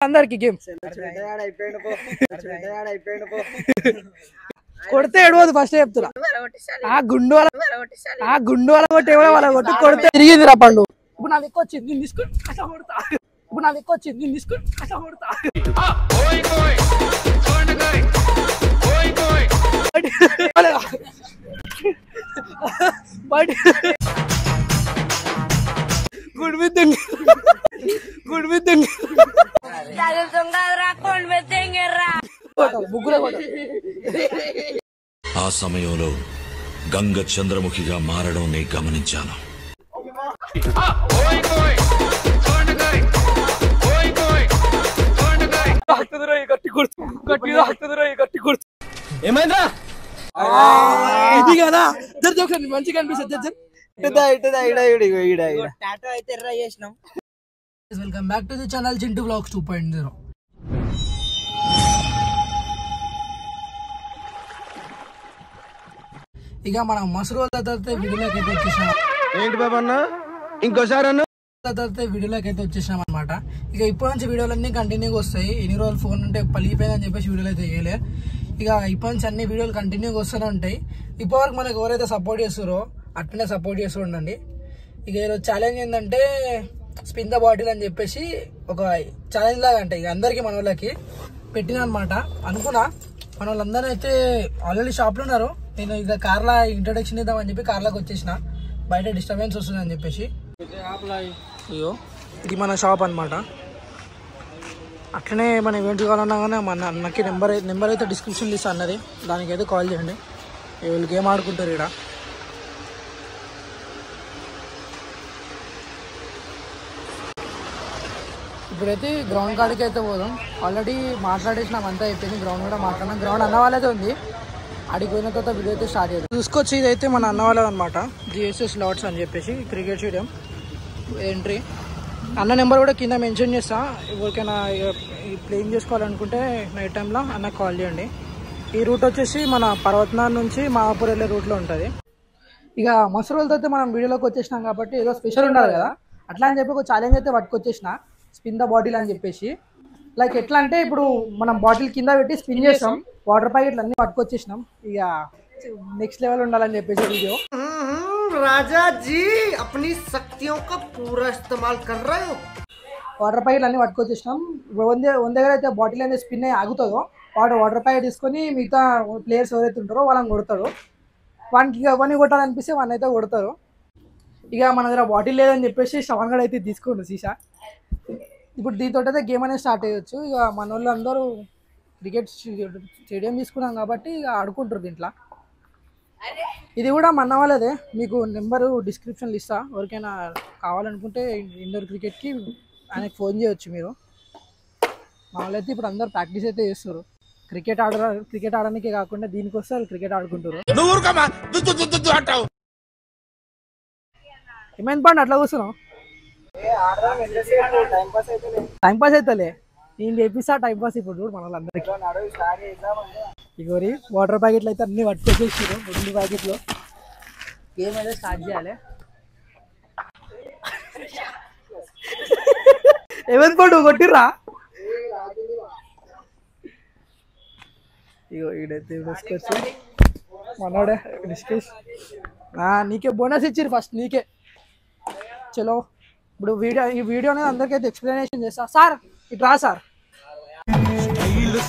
అందరికి గేమ్ కొడితే ఏడవద్దు ఫస్ట్ చెప్తున్నా. ఆ గుండు వాళ్ళ కొట్టి ఎవరో వాళ్ళ కొట్టి కొడితే తిరిగింది రా పండు. ఇప్పుడు నా దిక్కు వచ్చింది నేను తీసుకుని అట్లా కొడతా. ఇప్పుడు నా దిక్కు వచ్చింది నేను తీసుకుని అట్లా కొడతా. గుడ్ విత్ ఆ సమయంలో గంగ చంద్రముఖిగా మారడం నే గమనించాను. ఏమైందా ఇది కదా మంచిగా అనిపిస్తుంది. Welcome back to the channel Chintu vlogs 2.0. ఇక మనం మసరు తర్వాత వీడియోలోకి అయితే వచ్చేసాం. ఏంటి బాబన్న ఇంకోసారి తర్వాత వీడియోలోకి అయితే వచ్చేసాం అనమాట. ఇక ఇప్పటి నుంచి వీడియోలన్నీ కంటిన్యూగా వస్తాయి. ఎన్ని రోజులు ఫోన్ ఉంటే పలిగిపోయిందని చెప్పేసి వీడియోలు అయితే చేయలే. ఇక ఇప్పటి నుంచి అన్ని వీడియోలు కంటిన్యూగా వస్తూనే ఉంటాయి. ఇప్పటివరకు మనకు ఎవరైతే సపోర్ట్ చేస్తారో అట్లనే సపోర్ట్ చేస్తూ ఉండండి. ఇక ఈరోజు ఛాలెంజ్ ఏంటంటే స్పిన్ ద బాటిల్ అని చెప్పేసి ఒక ఛాలెంజ్ లాగా అంటే ఇక అందరికీ మన వాళ్ళకి పెట్టిన అనమాట. అనుకున్నా మన వాళ్ళందరూ అయితే ఆల్రెడీ షాప్లో ఉన్నారు. నేను ఇక కార్లో ఇంట్రొడక్షన్ ఇద్దామని చెప్పి కార్లోకి వచ్చేసిన. బయట డిస్టర్బెన్స్ వస్తుంది అని చెప్పేసి. అయ్యో ఇది మన షాప్ అనమాట. అట్లనే మన ఈవెంట్ కావాలన్నా కానీ మన అన్నకి నెంబర్ అయితే డిస్క్రిప్షన్లో ఇస్తా అన్నది. దానికి అయితే కాల్ చేయండి. వీళ్ళు గేమ్ ఆడుకుంటారు ఇక్కడ. ఇప్పుడైతే గ్రౌండ్ కాడికి అయితే పోదాం. ఆల్రెడీ మాట్లాడేసినాం, అంతా అయిపోయింది. గ్రౌండ్ కూడా మాట్లాడినాం. గ్రౌండ్ అన్న వాళ్ళైతే ఉంది. ఆడికి పోయిన తర్వాత వీడియో అయితే స్టార్ట్ చేద్దాం. చూసుకొచ్చి ఇదైతే మన అన్న వాళ్ళది అనమాట. జిఎస్ఎస్ లాట్స్ అని చెప్పేసి క్రికెట్ స్టేడియం ఎంట్రీ. అన్న నెంబర్ కూడా కింద మెన్షన్ చేస్తా. ఎవరికైనా ప్లేయింగ్ చేసుకోవాలనుకుంటే నైట్ టైంలో అన్నకు కాల్ చేయండి. ఈ రూట్ వచ్చేసి మన పర్వతనార్ నుంచి మాదాపూర్ వెళ్ళే రూట్లో ఉంటుంది. ఇక మస్తు రోజులతో అయితే మనం వీడియోలోకి వచ్చేసినాం కాబట్టి ఏదో స్పెషల్ ఉండాలి కదా. అట్లా అని చెప్పి ఒక ఛాలెంజ్ అయితే పట్టుకొచ్చేసిన, స్పిన్ ద బాటిల్ అని చెప్పేసి. లైక్ ఎట్లా అంటే ఇప్పుడు మనం బాటిల్ కింద పెట్టి స్పిన్ చేస్తాం. వాటర్ ప్యాకెట్లు అన్నీ పట్టుకొచ్చేసినాం. ఇక నెక్స్ట్ లెవెల్ ఉండాలని చెప్పేసి వీడియో. రాజా జీ అప్నీ శక్తియోं का पूरा इस्तेमाल कर रहे हो. వాటర్ ప్యాకెట్లు అన్నీ పట్టుకొచ్చేసినాం. వన్ దగ్గర అయితే బాటిల్ అనేది స్పిన్ అయ్యి ఆగుతుందో వాటర్ ప్యాకెట్ తీసుకొని మిగతా ప్లేయర్స్ ఎవరైతే ఉంటారో వాళ్ళని కొడతారు. వానికి ఎవరిని కొట్టాలనిపిస్తే వాడిని అయితే కొడతారు. ఇక మన దగ్గర బాటిల్ లేదని చెప్పేసి శ్రవణ్ గడ్ అయితే తీసుకోండి సీసా. ఇప్పుడు దీంతో అయితే గేమ్ అనేది స్టార్ట్ అయ్యొచ్చు. ఇక మన వాళ్ళు అందరూ క్రికెట్ స్టేడియం తీసుకున్నాం కాబట్టి ఇక ఆడుకుంటారు దీంట్లో. ఇది కూడా మన వాళ్ళదే. మీకు నెంబరు డిస్క్రిప్షన్లో ఇస్తా. ఎవరికైనా కావాలనుకుంటే ఇండోర్ క్రికెట్కి ఆయనకి ఫోన్ చేయొచ్చు మీరు. మా వాళ్ళైతే ఇప్పుడు అందరూ ప్రాక్టీస్ అయితే చేస్తారు. క్రికెట్ ఆడడానికే కాకుండా దీనికి వస్తే వాళ్ళు క్రికెట్ ఆడుకుంటారు. ఏమైంది పండు అట్లా కూర్చున్నావు? టైం పాస్ అవుతలే. నేను చేపిస్తా టైం పాస్. ఇప్పుడు చూడు మన వాళ్ళందరికీ ఇగోరి వాటర్ ప్యాకెట్లు అయితే అన్ని పట్టుకొచ్చేసారు. 2 ప్యాకెట్లు. గేమ్ అయితే స్టార్ట్ చేయాలి. ఏమైంది పండు కొట్టిర్రా? ఇగో ఈడైతే డిస్కస్ మనోడే డిస్కస్. నీకే బోనస్ ఇచ్చిర్రు ఫస్ట్ నీకే. చలో ఇప్పుడు ఈ వీడియో అనేది అందరికైతే ఎక్స్ప్లెనేషన్ చేస్తా. సార్ ఇటు రా సార్.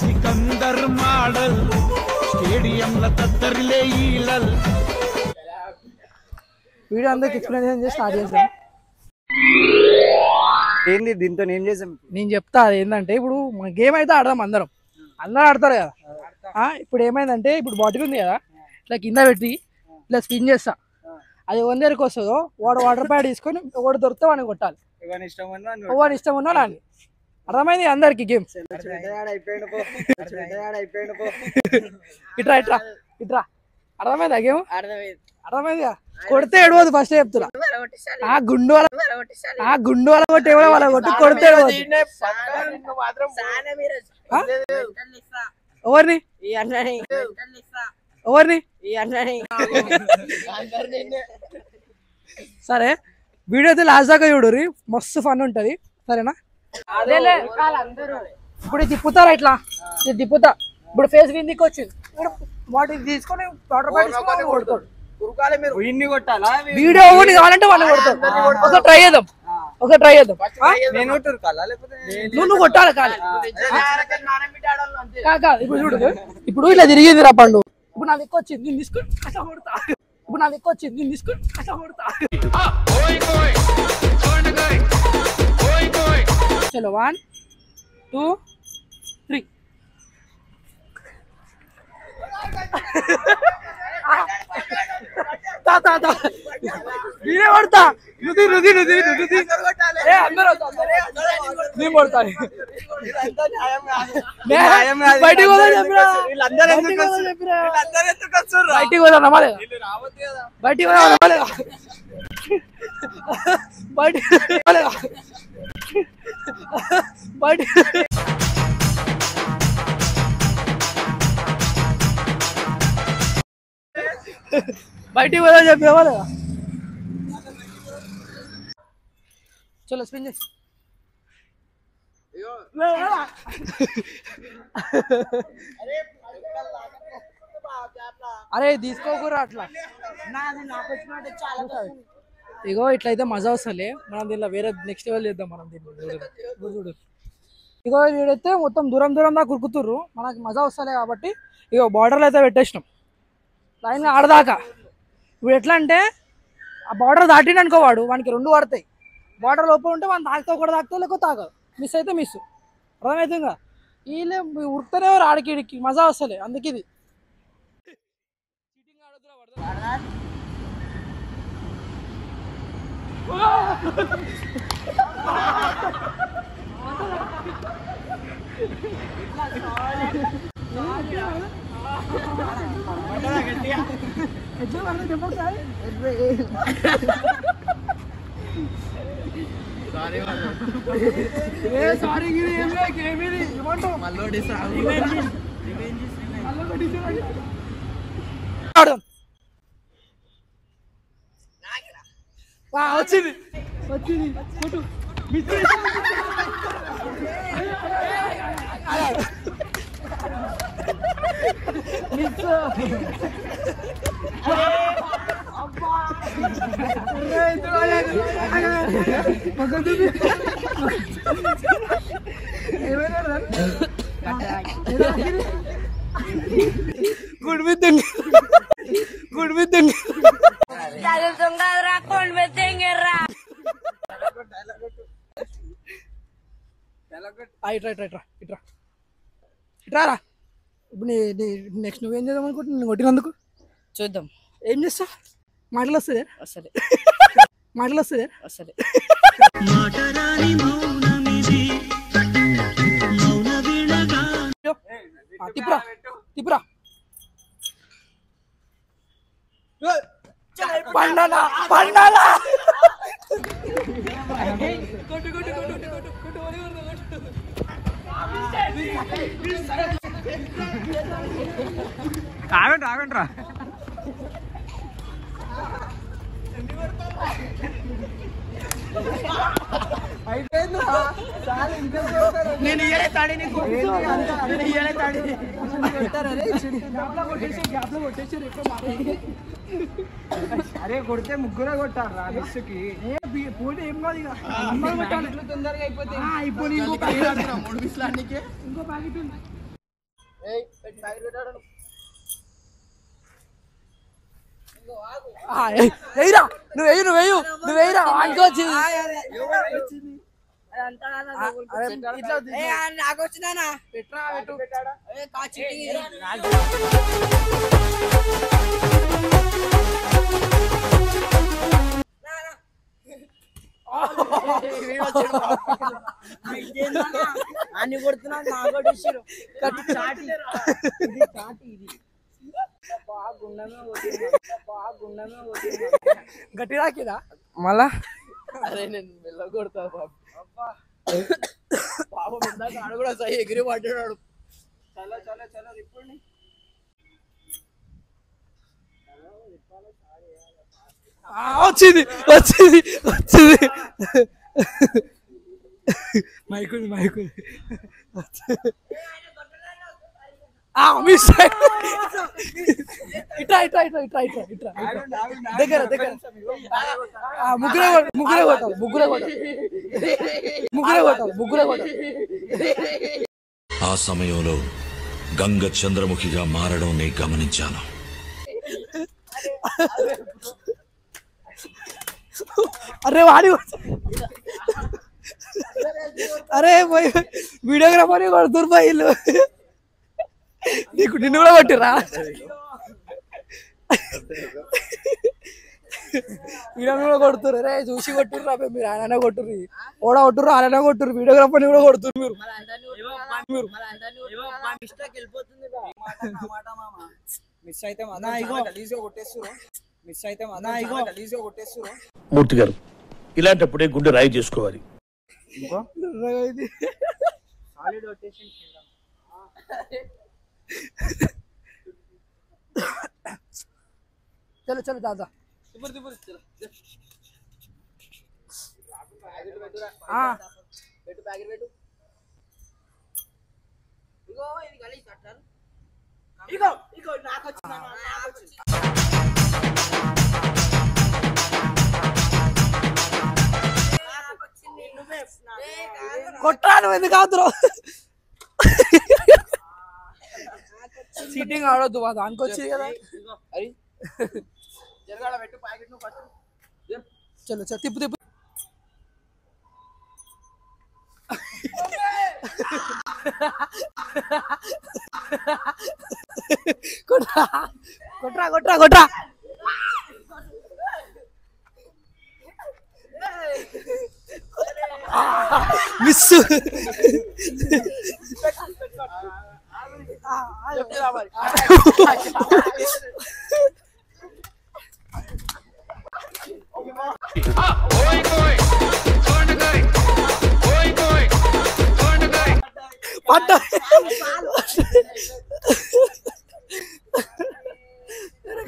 సికందర్ మోడల్ స్టేడియంల తత్తరిలే ఈలల్. వీడియో అందరికి ఎక్స్ప్లెనేషన్ చేసి స్టార్ట్ చేసాం. ఏంది దీంతో ఏం చేసాం నేను చెప్తా. ఏంటంటే ఇప్పుడు మన గేమ్ అయితే ఆడదాం. అందరూ ఆడతారు కదా. ఇప్పుడు ఏమైందంటే ఇప్పుడు బాటిల్ ఉంది కదా, ఇట్లా కింద పెట్టి ఇట్లా స్పిన్ చేస్తా. అది వన్ దగ్గరికి వస్తుందో వాడు వాటర్ ప్యాడ్ తీసుకొని ఒకటి దొరికితే వాడిని కొట్టాలి. ఎవరి ఇష్టం ఉన్నా నాని. అర్థమైంది అందరికి గేమ్. ఇట్రా ఇట్రా ఇట్రా. అర్థమైందా గేమ్? అర్థమైందిగా. కొడితే ఏడవద్దు ఫస్ట్ చెప్తున్నా. ఆ గుండు వాళ్ళ కొట్టి ఎవరో వాళ్ళ కొట్టి కొడితే ఎవరిని సరే వీడియో అయితే లాస్ట్ దాకా చూడుర్రి. మస్తు ఫన్ ఉంటుంది. సరేనా? అదేలే ఇప్పుడు తిప్పుతారా ఇట్లా ఇది తిప్పుతా ఇప్పుడు ఫేస్ కిందికి వచ్చింది ఇప్పుడు వాటి తీసుకొని వాటర్ బాటిల్ కొడతాడు వీడియో ఒకటి కావాలంటే వాళ్ళు కొడతాడు ఒకసారి ట్రై చేద్దాం నువ్వు కొట్టాలి కాదు ఇప్పుడు చూడు ఇప్పుడు ఇట్లా తిరిగింది రా పండు ఇప్పుడు నా దిక్కు వచ్చింది నేను తీసుకొని అట్లా కొడతా చలో 1 2 3 నేనే పడతా నువ్వు నేను పడతా బయటికి పోదా బయటికి పోదా చెప్పేవా లేదా చలో స్పిన్ చేసి అరే తీసుకోకూరా అట్లా ఇగో ఇట్లయితే మజా వస్తలే మనం దీనిలో వేరే నెక్స్ట్ లెవెల్ చేద్దాం మనం దీన్ని చూడు ఇగో వీడైతే మొత్తం దూరం దాకా కురుకుతుర్రు మనకి మజా వస్తలే కాబట్టి ఇగో బార్డర్లు అయితే పెట్టేసినాం లైన్గా ఆడదాకా ఇప్పుడు ఎట్లా అంటే ఆ బార్డర్ దాటిండి అనుకోవాడు వానికి 2 పడతాయి బార్డర్ లోపల ఉంటే మనం తాకుతావు కూడా తాకుతావు లేకపోతే తాగదు మిస్ అయితే మిస్ అర్థమవుతుందిగా వీళ్ళే ఉరుకుతూనే ఆడికి మజా వస్తలే అందుకే ఇది వచ్చింది గుడ్ విత్ ఇట్రా ఇప్పుడు నెక్స్ట్ నువ్వేం చేద్దాం అనుకుంటున్నా నేను కొట్టినందుకు చూద్దాం ఏం చేస్తా మాటలు వస్తుంది తిప్పురా పండాలా ఆగండ్రా నేను ఇయ్యలే తాడి నీకు అరే కొడితే ముగ్గురే కొట్టారు రా మిస్సుకి పోటీ ఏం కాదు ఇక తొందరగా అయిపోతే ఇంకో ప్యాకెట్ ఉంది నువ్వేరా నాకు వచ్చిందా అన్ని కొడుతున్నా గట్టి రాకిదా మళ్ళా అరే నేను మెల్ల కొడతా పాపం ఇందాక ఆడ కూడా సై ఎగిరి పడ్డాడు చలో ఇప్పుడు వచ్చింది మైకుంది మైకుంది మిస్ ఇట్రా ఇట్రా ఇట్రా ఇట్రా ఇట్రా ఇట్రా దగ్గర దగ్గర ముగ్గురే ముగ్గురే కొట్టాలి ముగ్గురే కొట్టాలి ముగ్గురే కొట్టాలి ముగ్గురే కొట్టాలి. ఆ సమయంలో గంగ చంద్రముఖిగా మారడం నేను గమనించాను. అరే వాడి అరే వీడియోగ్రాఫర్ కొడుతురు ఇల్లు నీకు నిన్ను కూడా కొట్టిరా వీడియో కూడా కొడుతురు. రే చూసి కొట్టుర్రా మీరు ఆయన కొట్టుర్రు ఓడా కొట్టుర్రు ఆయన కొట్టుర్రు వీడియోగ్రాఫర్ని కూడా కొడుతురు మీరు. మూర్తి గారు ఇలాంటప్పుడే గుండె రాయి చేసుకోవాలి. చలో చలో దాదా కొట్టాను ఎందుకు ఆతురు సీటింగ్ ఆడొద్దు దానికి వచ్చింది కదా. చలో చలో తిప్పు తిప్పు కొట్రా కొట్రా కొట్రా కొట్రా మిస్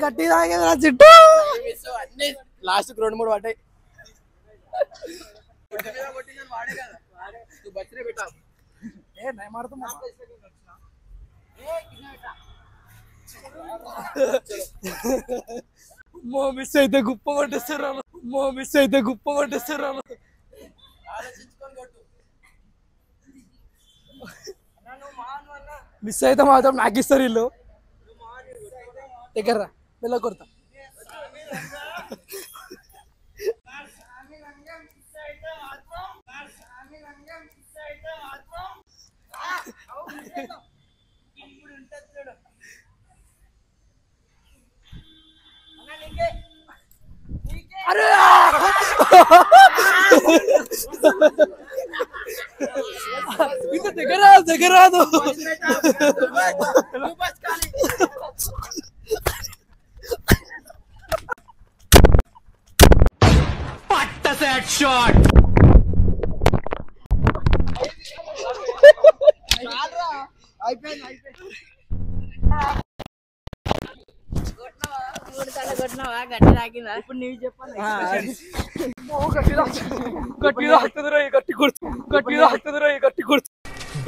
గట్టి తాగేది నా చుట్టూ లాస్ట్ 2-3 పడ్డాయి. మిస్ అయితే గుప్ప కొట్టేస్తారు మిస్ అయితే గుప్ప కొట్టేస్తారు. మిస్ అయితే మాత్రం నాకు ఇస్తారు వీళ్ళు దగ్గర వెళ్ళ కొడతా. అరే ఇంత దగ్గర దగ్గర రాదు.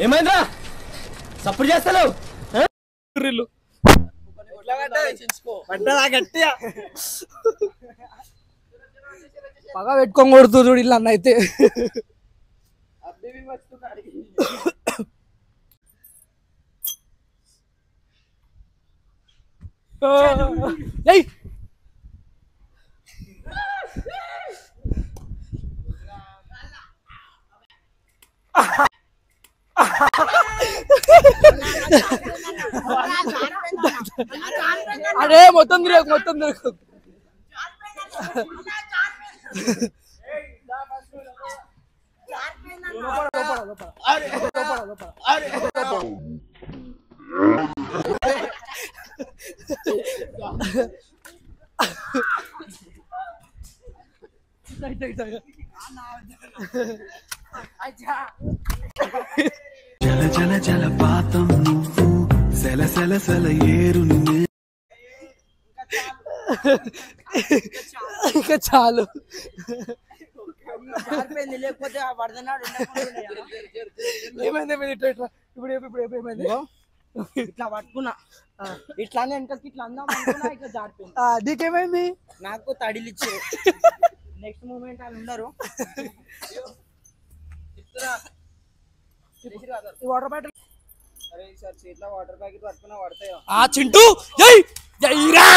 ఏమైందా సప్పుడు చేస్తావు పగ పెట్టుకొని కొడుతుంది చూడు ఇల్లు అన్న అయితే. అరే మొత్తం తిరగకు మొత్తం తిరగకు. జల జల జలపాతం నువ్వు సెల సెల సెల ఏరు ఇక చాలు లేకపోతే ఆ వరదనాడు ఏమైంది ఇట్లా ఇట్లా ఇప్పుడు ఏమైంది ఇట్లా పట్టుకున్నా ఇట్లా వెనకకి ఇట్లా అందాం అనుకున్నా ఇట్లా జారిపోయింది. నీకేమైంది? నాకు తడిలు ఇచ్చారు. నెక్స్ట్ మూమెంట్ వాళ్ళు ఉన్నారు. వాటర్ బాటిల్ అరే సార్ చేతిలో వాటర్ ప్యాకెట్ పట్టుకున్నా పడతాయో. చింటూ జైరా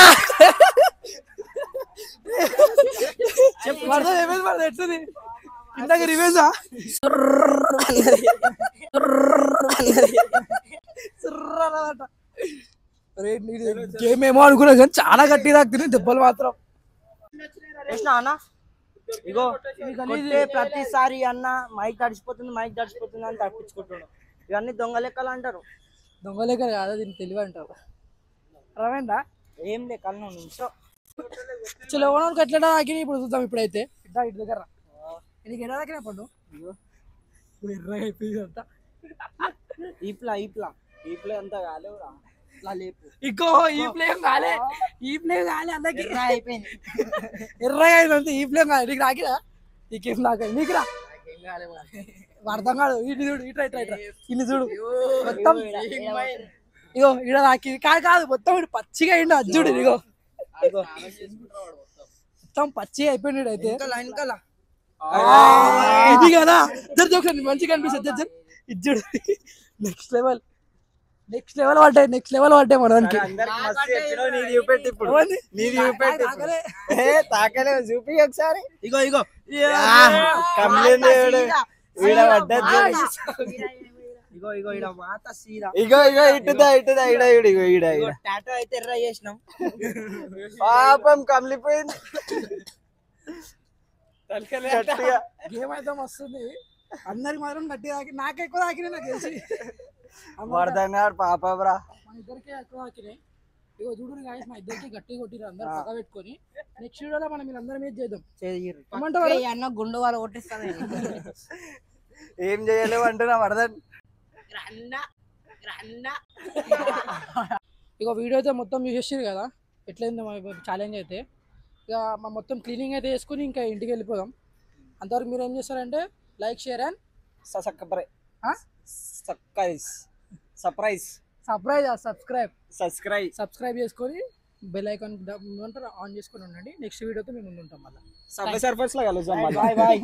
ఎట్లుంది ఇందాక రివేజా గేమ్ ఏమో అనుకున్నా కానీ చాలా గట్టి తాకుతుంది దెబ్బలు మాత్రం. అన్న ఇగో ప్రతిసారి అన్న మైక్ తడిచిపోతుంది అని తప్పించుకుంటున్నాడు. ఇవన్నీ దొంగ లెక్కలు అంటారు. దొంగ లెక్కలు కాదా, దీన్ని తెలివి అంటారు. అర్థమైందా? ఏం లెక్కలు నువ్వు నిమిషం చలో ఎట్లా తాకినాయి ఇప్పుడు చూద్దాం. ఇప్పుడైతే ఇటు దగ్గర నీకు ఎలా తాకినా పడు ఎర్రగా అయిపోయింది అంతా. ఈప్లా అంతా కాలేవురా. ఇట్లా లేపు ఇంకో ఈ ప్లేమ్ కాలే అందరికి అయిపోయింది. ఎర్రగా అయిందంటే ఈ ప్లేమ్ కాలే. నీకు రాకిరా? నీకేం తాకాలి? నీకు రా అర్థం కాదు. ఇటు చూడు, ఇట్లా ఇన్ని చూడు మొత్తం. ఇగో ఇడ తాకి కాదు మొత్తం ఇటు పచ్చిగా అయిండు. అది చూడు ఇగో మొత్తం పచ్చిగా అయిపోయింది. అయితే ఇది కదా మంచిగా అనిపిస్తుంది. ఇది చూడు నెక్స్ట్ లెవెల్ పడ్డాయి మనకి. చూపి ఒకసారి. ఇగో ఇగో ఇగో మాట సీదా. ఇగో ఇటుదా టాటో అయితే ఎర్ర చేసినాం. పాపం కమిలిపోయింది. గేమ్ అయితే వస్తుంది. అందరికి మాత్రం గట్టి తాకి నాకు ఎక్కువ తాకినాయి. నాకు తెలిసి వరదన్నాడు పాపరా. మా ఇద్దరికి ఎక్కువ తాకినాయి. ఇగో చూడు గాయస్, మా ఇద్దరికి గట్టి కొట్టిరు అందరు పక్క పెట్టుకొని. నెక్స్ట్ వీడియోలో మనం వీళ్ళందరం మీద చేద్దాం. అన్న గుండు వాళ్ళు కొట్టిస్తాను. ఏం చేయలేవు అంటున్నా వరదన్. ఇక వీడియో అయితే మొత్తం చూసేసారు కదా ఎట్లయింది మా ఛాలెంజ్ అయితే. ఇక మా మొత్తం క్లీనింగ్ అయితే చేసుకుని ఇంకా ఇంటికి వెళ్ళిపోదాం. అంతవరకు మీరు ఏం చేస్తారంటే లైక్, షేర్ అండ్ సబ్స్క్రైబ్ చేసుకొని బెల్ ఐకాన్ ఆన్ చేసుకొని ఉండండి. నెక్స్ట్ వీడియోతో మేము ముందు ఉంటాం. మళ్ళీ సర్ఫర్స్ లో కలుద్దాం. బాయ్.